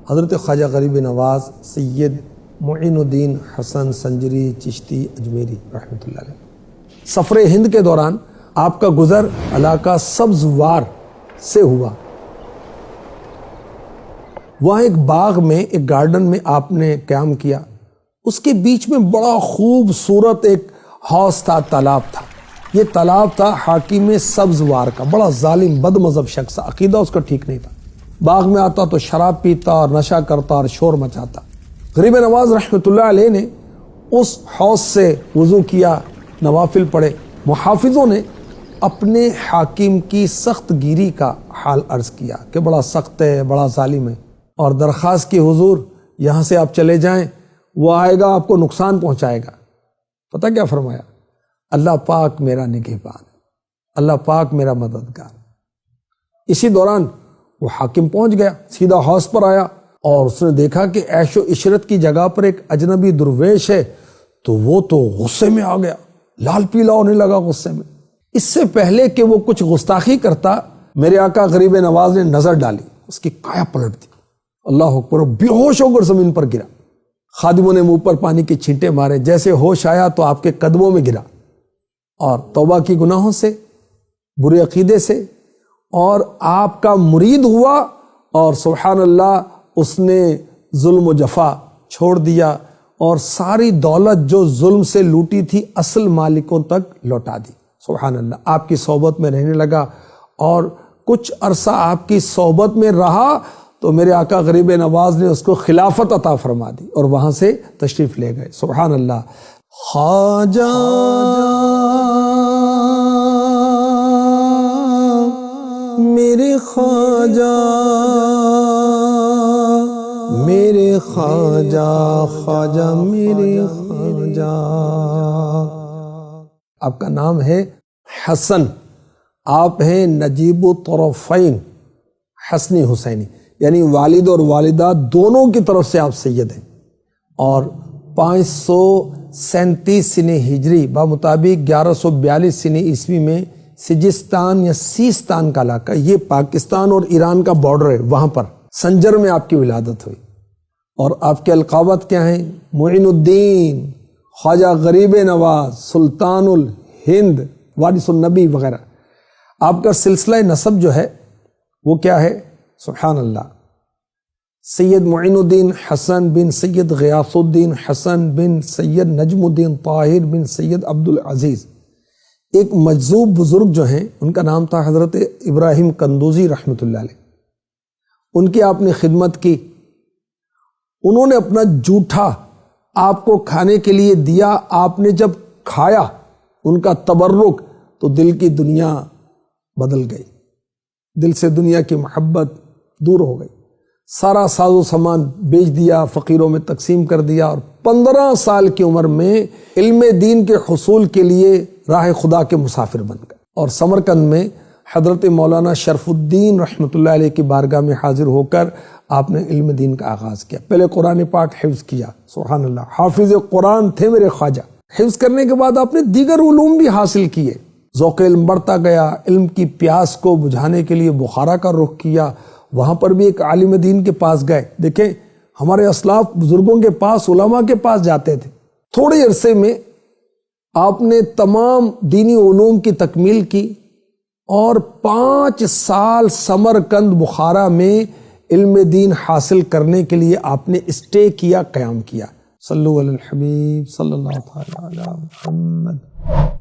حضرت خواجہ غریب نواز سید معین الدین حسن سنجری چشتی اجمیری رحمۃ اللہ علیہ۔ سفر ہند کے دوران آپ کا گزر علاقہ سبزوار سے ہوا۔ وہاں ایک باغ میں، ایک گارڈن میں آپ نے قیام کیا۔ اس کے بیچ میں بڑا خوبصورت ایک حوض تھا، تالاب تھا۔ یہ تالاب تھا حاکم سبزوار کا، بڑا ظالم بد مذہب شخص، عقیدہ اس کا ٹھیک نہیں تھا۔ باغ میں آتا تو شراب پیتا اور نشہ کرتا اور شور مچاتا۔ غریب نواز رحمۃ اللہ علیہ نے اس حوض سے وضو کیا، نوافل پڑھے۔ محافظوں نے اپنے حاکم کی سخت گیری کا حال عرض کیا کہ بڑا سخت ہے، بڑا ظالم ہے، اور درخواست کی حضور یہاں سے آپ چلے جائیں، وہ آئے گا آپ کو نقصان پہنچائے گا۔ پتہ کیا فرمایا؟ اللہ پاک میرا نگہبان ہے، اللہ پاک میرا مددگار۔ اسی دوران وہ حاکم پہنچ گیا، سیدھا حوض پر آیا اور اس نے دیکھا کہ عیش و عشرت کی جگہ پر ایک اجنبی درویش ہے، تو وہ تو غصے میں آ گیا، لال پیلا ہونے لگا غصے میں۔ اس سے پہلے کہ وہ کچھ گستاخی کرتا، میرے آقا غریب نواز نے نظر ڈالی، اس کی کایا پلٹ دی، اللہ اکبر، بے ہوش ہو کر زمین پر گرا۔ خادموں نے منہ پر پانی کے چھینٹے مارے، جیسے ہوش آیا تو آپ کے قدموں میں گرا اور توبہ کی گناہوں سے، برے عقیدے سے، اور آپ کا مرید ہوا، اور سبحان اللہ اس نے ظلم و جفا چھوڑ دیا اور ساری دولت جو ظلم سے لوٹی تھی اصل مالکوں تک لوٹا دی۔ سبحان اللہ، آپ کی صحبت میں رہنے لگا، اور کچھ عرصہ آپ کی صحبت میں رہا تو میرے آقا غریب نواز نے اس کو خلافت عطا فرما دی اور وہاں سے تشریف لے گئے۔ سبحان اللہ۔ خواجہ میرے خواجہ، میرے خواجہ، خواجہ میرے خواجہ۔ آپ کا نام ہے حسن، آپ ہیں نجیب الطرفین، حسنی حسینی، یعنی والد اور والدہ دونوں کی طرف سے آپ سید ہیں، اور 537 سنہ ہجری بمطابق 1142 سنہ عیسوی میں سجستان یا سیستان کا علاقہ، یہ پاکستان اور ایران کا بارڈر ہے، وہاں پر سنجر میں آپ کی ولادت ہوئی۔ اور آپ کے القابات کیا ہیں؟ معین الدین، خواجہ غریب نواز، سلطان الہند، وارث النبی وغیرہ۔ آپ کا سلسلہ نسب جو ہے وہ کیا ہے؟ سبحان اللہ، سید معین الدین حسن بن سید غیاث الدین حسن بن سید نجم الدین طاہر بن سید عبدالعزیز۔ ایک مجذوب بزرگ جو ہیں ان کا نام تھا حضرت ابراہیم قندوزی رحمۃ اللہ علیہ، ان کی آپ نے خدمت کی۔ انہوں نے اپنا جوٹھا آپ کو کھانے کے لیے دیا، آپ نے جب کھایا ان کا تبرک تو دل کی دنیا بدل گئی، دل سے دنیا کی محبت دور ہو گئی، سارا ساز و سامان بیچ دیا، فقیروں میں تقسیم کر دیا، اور 15 سال کی عمر میں علم دین کے حصول کے لیے راہ خدا کے مسافر بن گئے، اور سمرقند میں حضرت مولانا شرف الدین رحمۃ اللہ علیہ کی بارگاہ میں حاضر ہو کر آپ نے علم دین کا آغاز کیا۔ پہلے قرآن پاک حفظ کیا، سبحان اللہ، حافظ قرآن تھے میرے خواجہ۔ حفظ کرنے کے بعد آپ نے دیگر علوم بھی حاصل کیے، ذوق علم بڑھتا گیا، علم کی پیاس کو بجھانے کے لیے بخارا کا رخ کیا، وہاں پر بھی ایک عالم دین کے پاس گئے۔ دیکھیں ہمارے اسلاف بزرگوں کے پاس، علماء کے پاس جاتے تھے۔ تھوڑے عرصے میں آپ نے تمام دینی علوم کی تکمیل کی، اور 5 سال سمرقند بخارا میں علم دین حاصل کرنے کے لیے آپ نے اسٹے کیا، قیام کیا۔ صلو علی الحبیب صلی اللہ علیہ وسلم۔